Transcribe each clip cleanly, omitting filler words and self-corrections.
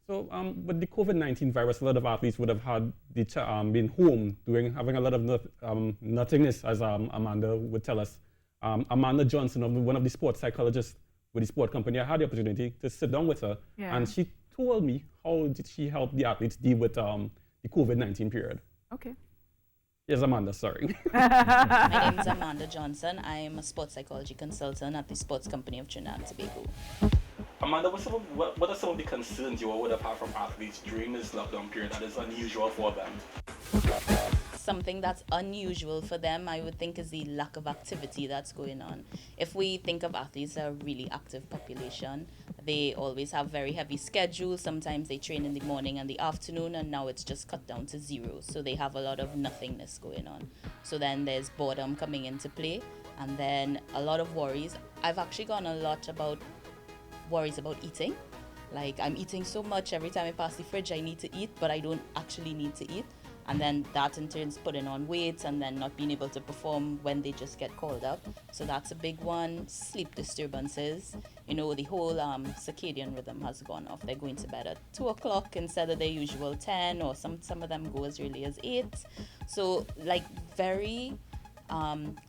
So with the COVID-19 virus, a lot of athletes would have had been home having a lot of nothingness, as Amanda would tell us. Amanda Johnson, one of the sports psychologists with the sport company, I had the opportunity to sit down with her, and she told me how did she help the athletes deal with the COVID-19 period. Okay. Yes, Amanda, sorry. My name is Amanda Johnson. I am a sports psychology consultant at the Sports Company of Trinidad and Tobago. Amanda, what are some of the concerns you would have had from athletes during this lockdown period that is unusual for them? Something that's unusual for them, I would think, is the lack of activity that's going on. If we think of athletes as a really active population, they always have very heavy schedules. Sometimes they train in the morning and the afternoon, and now it's just cut down to zero. So they have a lot of nothingness going on. So then there's boredom coming into play, and then a lot of worries. I've actually gotten a lot about worries about eating. Like, I'm eating so much, every time I pass the fridge I need to eat, but I don't actually need to eat. And then that in turn is putting on weight and then not being able to perform when they just get called up. So that's a big one. Sleep disturbances. You know, the whole circadian rhythm has gone off. They're going to bed at 2 o'clock instead of their usual 10, or some of them go as early as 8. So like very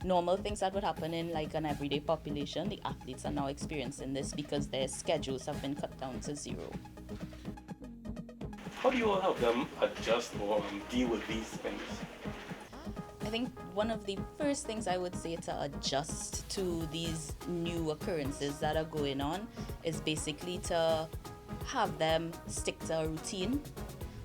normal things that would happen in like an everyday population, the athletes are now experiencing this because their schedules have been cut down to zero. How do you all help them adjust or deal with these things? I think one of the first things I would say to adjust to these new occurrences that are going on is basically to have them stick to a routine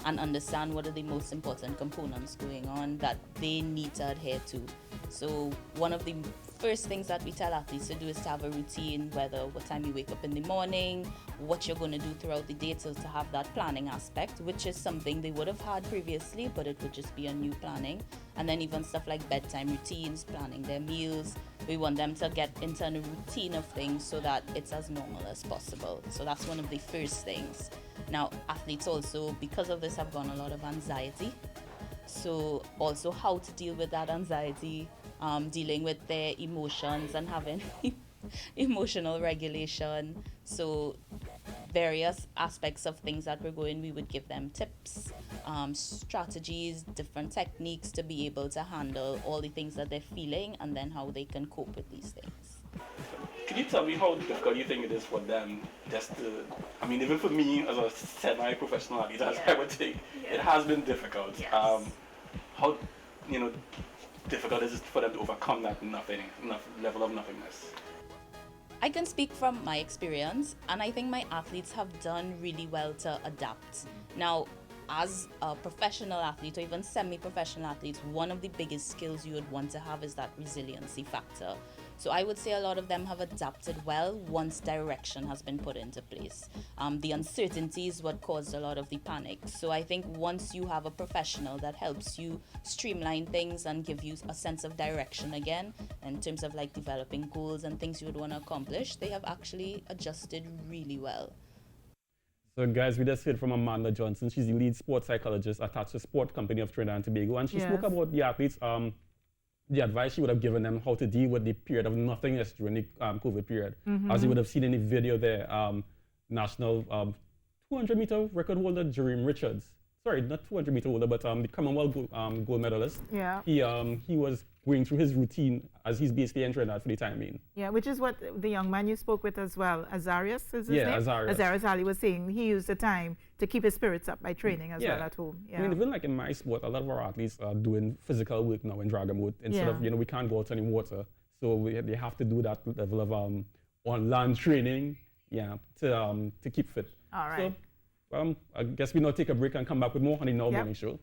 and understand what are the most important components going on that they need to adhere to. So one of the first things that we tell athletes to do is to have a routine, whether what time you wake up in the morning, what you're going to do throughout the day, so to have that planning aspect, which is something they would have had previously, but it would just be a new planning. And then even stuff like bedtime routines, planning their meals. We want them to get into a routine of things so that it's as normal as possible. So that's one of the first things. Now, athletes also, because of this, have gone a lot of anxiety. So also how to deal with that anxiety, dealing with their emotions and having emotional regulation. So various aspects of things that we're going, we would give them tips, strategies, different techniques to be able to handle all the things that they're feeling and then how they can cope with these things. Can you tell me how difficult you think it is for them just to, I mean, even for me as a semi-professional athlete, as I would think, it has been difficult. Yes. How, difficult is it for them to overcome that level of nothingness? I can speak from my experience, and I think my athletes have done really well to adapt. Now, as a professional athlete or even semi-professional athletes, one of the biggest skills you would want to have is that resiliency factor. So I would say a lot of them have adapted well once direction has been put into place. The uncertainty is what caused a lot of the panic. So I think once you have a professional that helps you streamline things and give you a sense of direction again, in terms of like developing goals and things you would want to accomplish, they have actually adjusted really well. So guys, we just heard from Amanda Johnson. She's the lead sports psychologist attached to Sport Company of Trinidad and Tobago, and she spoke about the athletes, the advice she would have given them how to deal with the period of nothingness during the COVID period. As you would have seen in the video there, national 200-meter record holder Jereme Richards. Sorry, not 200-meter holder, but the Commonwealth gold medalist. Yeah. He was going through his routine as he's basically entering that for the timing. Yeah, which is what the young man you spoke with as well, Azarius, is his name? Azarius Ali was saying he used the time to keep his spirits up by training as well at home. Yeah. I mean, even like in my sport, a lot of our athletes are doing physical work now in Dragon Boat instead of, we can't go out any water. So they have to do that level of on-land training, to keep fit. All right. So, I guess we now take a break and come back with more on the Now Morning Show.